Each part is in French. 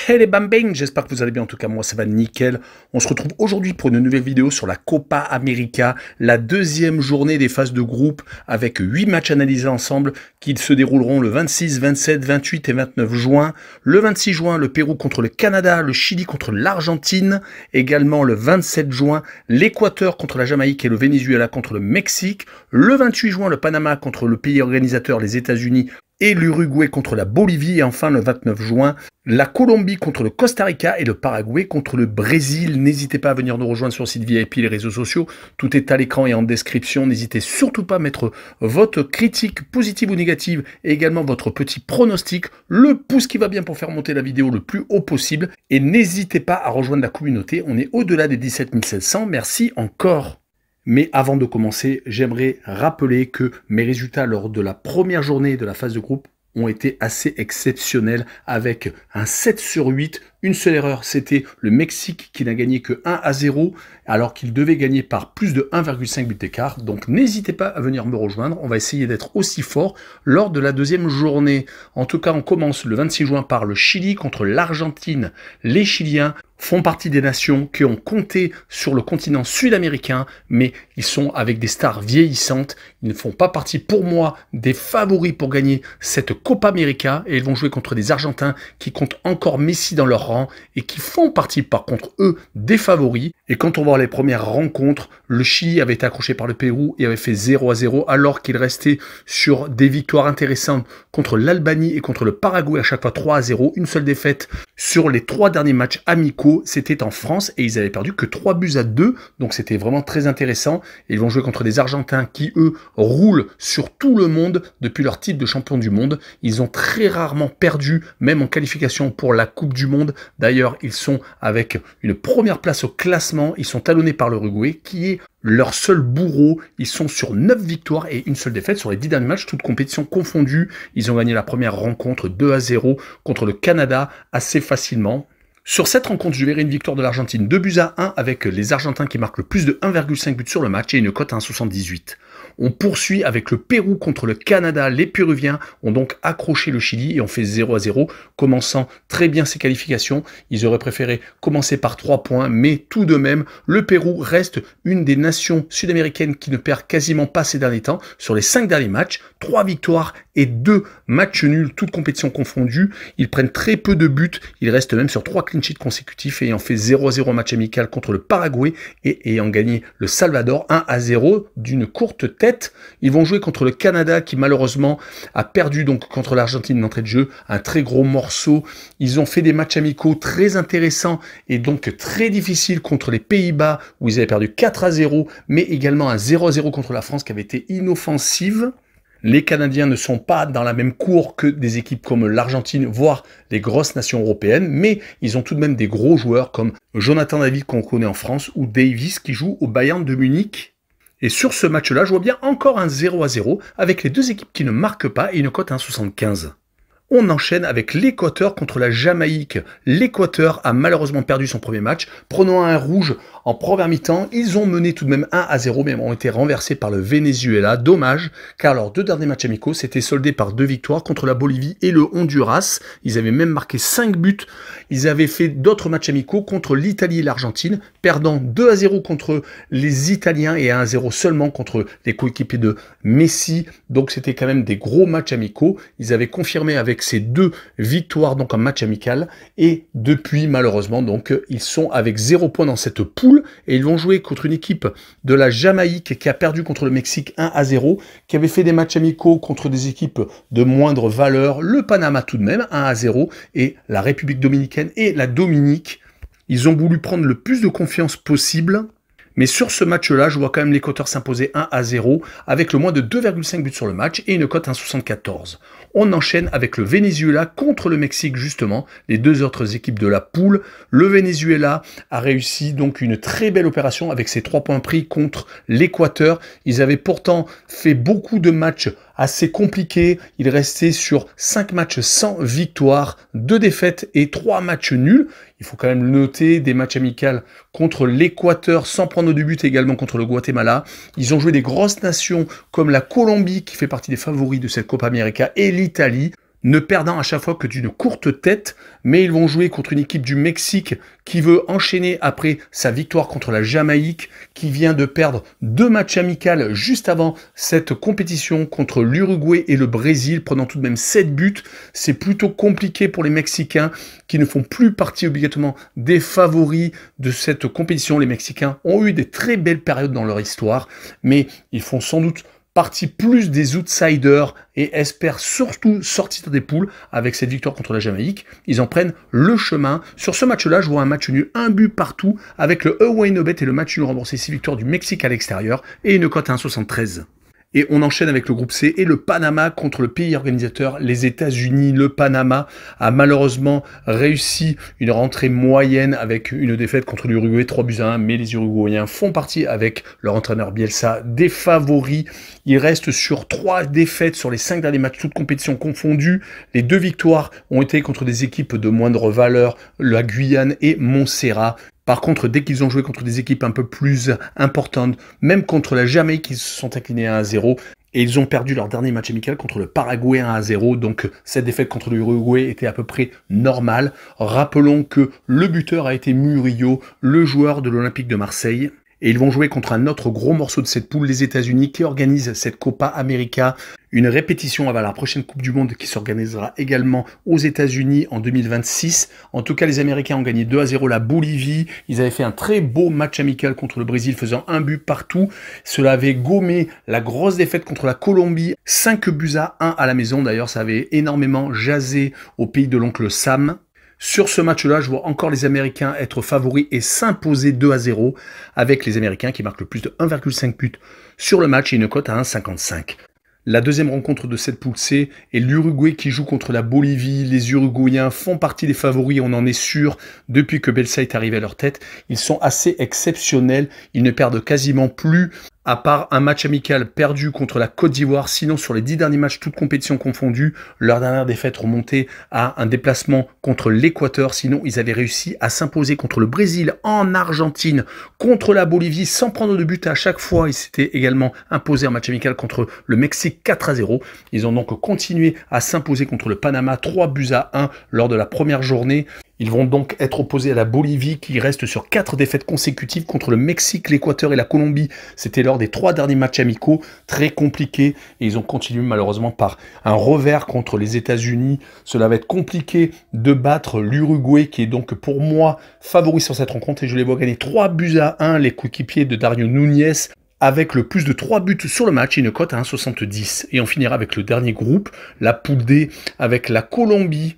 Hey les bambing, j'espère que vous allez bien, en tout cas moi ça va nickel. On se retrouve aujourd'hui pour une nouvelle vidéo sur la Copa América, la deuxième journée des phases de groupe avec 8 matchs analysés ensemble qui se dérouleront le 26, 27, 28 et 29 juin. Le 26 juin, le Pérou contre le Canada, le Chili contre l'Argentine. Également le 27 juin, l'Équateur contre la Jamaïque et le Venezuela contre le Mexique. Le 28 juin, le Panama contre le pays organisateur, les États-Unis, et l'Uruguay contre la Bolivie. Et enfin, le 29 juin, la Colombie contre le Costa Rica et le Paraguay contre le Brésil. N'hésitez pas à venir nous rejoindre sur le site VIP, les réseaux sociaux. Tout est à l'écran et en description. N'hésitez surtout pas à mettre votre critique positive ou négative et également votre petit pronostic. Le pouce qui va bien pour faire monter la vidéo le plus haut possible. Et n'hésitez pas à rejoindre la communauté. On est au-delà des 17 700. Merci encore. Mais avant de commencer, j'aimerais rappeler que mes résultats lors de la première journée de la phase de groupe ont été assez exceptionnels avec un 7 sur 8. Une seule erreur, c'était le Mexique qui n'a gagné que 1-0 alors qu'il devait gagner par plus de 1,5 but d'écart. Donc n'hésitez pas à venir me rejoindre, on va essayer d'être aussi fort lors de la deuxième journée. En tout cas, on commence le 26 juin par le Chili contre l'Argentine. Les Chiliens font partie des nations qui ont compté sur le continent sud-américain, mais ils sont avec des stars vieillissantes. Ils ne font pas partie, pour moi, des favoris pour gagner cette Copa América, et ils vont jouer contre des Argentins qui comptent encore Messi dans leur rang et qui font partie, par contre, eux, des favoris. Et quand on voit les premières rencontres, le Chili avait été accroché par le Pérou et avait fait 0-0, alors qu'il restait sur des victoires intéressantes contre l'Albanie et contre le Paraguay, à chaque fois 3-0, une seule défaite sur les 3 derniers matchs amicaux. C'était en France et ils avaient perdu que 3-2, donc c'était vraiment très intéressant. Et ils vont jouer contre des Argentins qui, eux, roulent sur tout le monde depuis leur titre de champion du monde. Ils ont très rarement perdu, même en qualification pour la Coupe du Monde. D'ailleurs, ils sont avec une première place au classement. Ils sont talonnés par l'Uruguay, qui est leur seul bourreau. Ils sont sur 9 victoires et une seule défaite sur les 10 derniers matchs, toutes compétitions confondues. Ils ont gagné la première rencontre 2-0 contre le Canada assez facilement. Sur cette rencontre, je verrai une victoire de l'Argentine 2-1 avec les Argentins qui marquent le plus de 1,5 but sur le match et une cote à 1,78. On poursuit avec le Pérou contre le Canada. Les Péruviens ont donc accroché le Chili et ont fait 0-0, commençant très bien ses qualifications. Ils auraient préféré commencer par 3 points, mais tout de même, le Pérou reste une des nations sud-américaines qui ne perd quasiment pas ces derniers temps. Sur les 5 derniers matchs, 3 victoires et 2 matchs nuls, toutes compétitions confondues. Ils prennent très peu de buts. Ils restent même sur 3 clean sheets consécutifs et ayant fait 0-0 match amical contre le Paraguay et ayant gagné le Salvador 1-0 d'une courte tête. Ils vont jouer contre le Canada qui malheureusement a perdu donc contre l'Argentine d'entrée de jeu, un très gros morceau. Ils ont fait des matchs amicaux très intéressants et donc très difficiles contre les Pays-Bas où ils avaient perdu 4-0, mais également un 0-0 contre la France qui avait été inoffensive. Les Canadiens ne sont pas dans la même cour que des équipes comme l'Argentine, voire les grosses nations européennes, mais ils ont tout de même des gros joueurs comme Jonathan David qu'on connaît en France ou Davis qui joue au Bayern de Munich. Et sur ce match-là, je vois bien encore un 0-0 avec les deux équipes qui ne marquent pas et une cote à 1,75. On enchaîne avec l'Équateur contre la Jamaïque. L'Équateur a malheureusement perdu son premier match, prenant un rouge en première mi-temps. Ils ont mené tout de même 1-0, mais ont été renversés par le Venezuela. Dommage, car leurs 2 derniers matchs amicaux s'étaient soldés par 2 victoires contre la Bolivie et le Honduras. Ils avaient même marqué 5 buts. Ils avaient fait d'autres matchs amicaux contre l'Italie et l'Argentine, perdant 2-0 contre les Italiens et 1-0 seulement contre les coéquipiers de Messi. Donc c'était quand même des gros matchs amicaux. Ils avaient confirmé avec ces 2 victoires donc en match amical et depuis malheureusement donc ils sont avec 0 points dans cette poule et ils vont jouer contre une équipe de la Jamaïque qui a perdu contre le Mexique 1-0, qui avait fait des matchs amicaux contre des équipes de moindre valeur, le Panama tout de même 1-0 et la République dominicaine et la Dominique. Ils ont voulu prendre le plus de confiance possible. Mais sur ce match-là, je vois quand même l'Équateur s'imposer 1-0 avec le moins de 2,5 buts sur le match et une cote à 1,74. On enchaîne avec le Venezuela contre le Mexique justement, les 2 autres équipes de la poule. Le Venezuela a réussi donc une très belle opération avec ses 3 points pris contre l'Équateur. Ils avaient pourtant fait beaucoup de matchs assez compliqués. Ils restaient sur 5 matchs sans victoire, 2 défaites et 3 matchs nuls. Il faut quand même le noter, des matchs amicaux contre l'Équateur sans prendre de but, également contre le Guatemala. Ils ont joué des grosses nations comme la Colombie qui fait partie des favoris de cette Copa América et l'Italie. ne perdant à chaque fois que d'une courte tête, mais ils vont jouer contre une équipe du Mexique qui veut enchaîner après sa victoire contre la Jamaïque, qui vient de perdre 2 matchs amicaux juste avant cette compétition contre l'Uruguay et le Brésil, prenant tout de même 7 buts. C'est plutôt compliqué pour les Mexicains qui ne font plus partie obligatoirement des favoris de cette compétition. Les Mexicains ont eu des très belles périodes dans leur histoire, mais ils font sans doute partie plus des outsiders et espèrent surtout sortir des poules avec cette victoire contre la Jamaïque. Ils en prennent le chemin. Sur ce match-là, je vois un match nul, 1 but partout, avec le away no bet et le match nul remboursé 6 victoires du Mexique à l'extérieur et une cote à 1,73. Et on enchaîne avec le groupe C et le Panama contre le pays organisateur, les États-Unis. Le Panama a malheureusement réussi une rentrée moyenne avec une défaite contre l'Uruguay, 3-1, mais les Uruguayens font partie avec leur entraîneur Bielsa des favoris. Ils restent sur 3 défaites sur les 5 derniers matchs, toutes compétitions confondues. Les 2 victoires ont été contre des équipes de moindre valeur, la Guyane et Montserrat. Par contre, dès qu'ils ont joué contre des équipes un peu plus importantes, même contre la Jamaïque, ils se sont inclinés à 1-0. Et ils ont perdu leur dernier match amical contre le Paraguay 1-0. Donc cette défaite contre l'Uruguay était à peu près normale. Rappelons que le buteur a été Murillo, le joueur de l'Olympique de Marseille. Et ils vont jouer contre un autre gros morceau de cette poule, les États-Unis, qui organisent cette Copa América. Une répétition avant la prochaine Coupe du Monde qui s'organisera également aux États-Unis en 2026. En tout cas, les Américains ont gagné 2-0 la Bolivie. Ils avaient fait un très beau match amical contre le Brésil, faisant 1 but partout. Cela avait gommé la grosse défaite contre la Colombie, 5-1 à la maison. D'ailleurs, ça avait énormément jasé au pays de l'oncle Sam. Sur ce match-là, je vois encore les Américains être favoris et s'imposer 2-0 avec les Américains qui marquent le plus de 1,5 buts sur le match et une cote à 1,55. La deuxième rencontre de cette poule C est l'Uruguay qui joue contre la Bolivie. Les Uruguayens font partie des favoris, on en est sûr, depuis que Bielsa est arrivé à leur tête. Ils sont assez exceptionnels, ils ne perdent quasiment plus, à part un match amical perdu contre la Côte d'Ivoire. Sinon, sur les 10 derniers matchs, toutes compétitions confondues, leur dernière défaite remontait à un déplacement contre l'Équateur. Sinon, ils avaient réussi à s'imposer contre le Brésil, en Argentine, contre la Bolivie, sans prendre de but à chaque fois. Ils s'étaient également imposés en match amical contre le Mexique 4-0. Ils ont donc continué à s'imposer contre le Panama 3-1 lors de la première journée. Ils vont donc être opposés à la Bolivie qui reste sur 4 défaites consécutives contre le Mexique, l'Équateur et la Colombie. C'était lors des 3 derniers matchs amicaux, très compliqués. Et ils ont continué malheureusement par un revers contre les États-Unis. Cela va être compliqué de battre l'Uruguay qui est donc pour moi favori sur cette rencontre. Et je les vois gagner 3-1, les coéquipiers de Dario Núñez, avec le plus de 3 buts sur le match et une cote à 1,70. Et on finira avec le dernier groupe, la poule D, avec la Colombie,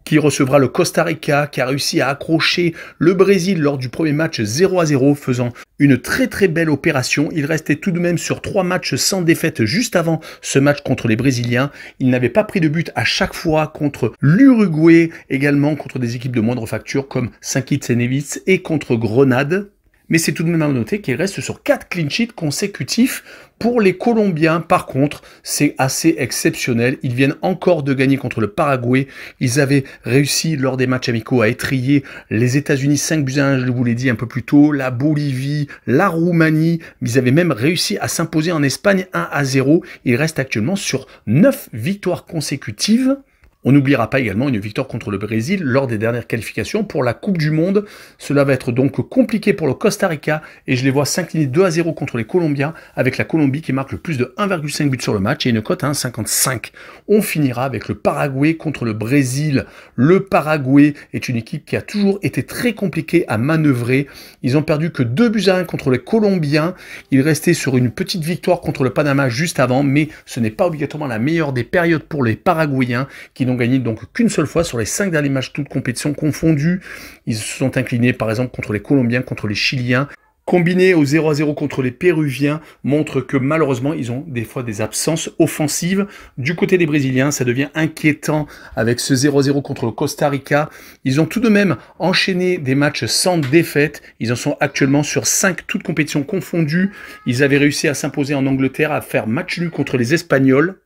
qui recevra le Costa Rica, qui a réussi à accrocher le Brésil lors du premier match 0-0, faisant une très belle opération. Il restait tout de même sur 3 matchs sans défaite juste avant ce match contre les Brésiliens. Il n'avait pas pris de but à chaque fois contre l'Uruguay, également contre des équipes de moindre facture comme Saint Kitts et Nevis et contre Grenade. Mais c'est tout de même à noter qu'il reste sur 4 clean sheets consécutifs pour les Colombiens. Par contre, c'est assez exceptionnel. Ils viennent encore de gagner contre le Paraguay. Ils avaient réussi lors des matchs amicaux à étrier les États-Unis 5-1, je vous l'ai dit un peu plus tôt, la Bolivie, la Roumanie. Ils avaient même réussi à s'imposer en Espagne 1-0. Ils restent actuellement sur 9 victoires consécutives. On n'oubliera pas également une victoire contre le Brésil lors des dernières qualifications pour la Coupe du Monde. Cela va être donc compliqué pour le Costa Rica et je les vois s'incliner 2-0 contre les Colombiens avec la Colombie qui marque le plus de 1,5 but sur le match et une cote à 1,55. On finira avec le Paraguay contre le Brésil. Le Paraguay est une équipe qui a toujours été très compliquée à manœuvrer. Ils ont perdu que 2-1 contre les Colombiens. Ils restaient sur une petite victoire contre le Panama juste avant, mais ce n'est pas obligatoirement la meilleure des périodes pour les Paraguayens qui n'ont gagné donc qu'une seule fois sur les 5 derniers matchs, toutes compétitions confondues. Ils se sont inclinés par exemple contre les Colombiens, contre les Chiliens. Combiné au 0-0 contre les Péruviens, montre que malheureusement, ils ont des fois des absences offensives. Du côté des Brésiliens, ça devient inquiétant avec ce 0-0 contre le Costa Rica. Ils ont tout de même enchaîné des matchs sans défaite. Ils en sont actuellement sur 5, toutes compétitions confondues. Ils avaient réussi à s'imposer en Angleterre, à faire match nul contre les Espagnols.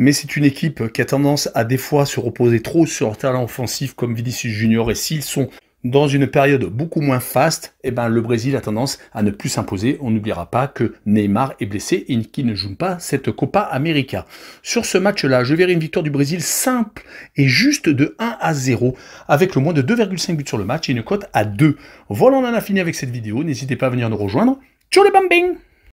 Mais c'est une équipe qui a tendance à des fois se reposer trop sur leur talent offensif comme Vinicius Junior. Et s'ils sont Dans une période beaucoup moins faste, eh ben, le Brésil a tendance à ne plus s'imposer. On n'oubliera pas que Neymar est blessé et qu'il ne joue pas cette Copa América. Sur ce match-là, je verrai une victoire du Brésil simple et juste de 1-0 avec le moins de 2,5 buts sur le match et une cote à 2. Voilà, on en a fini avec cette vidéo. N'hésitez pas à venir nous rejoindre. Ciao les bambins!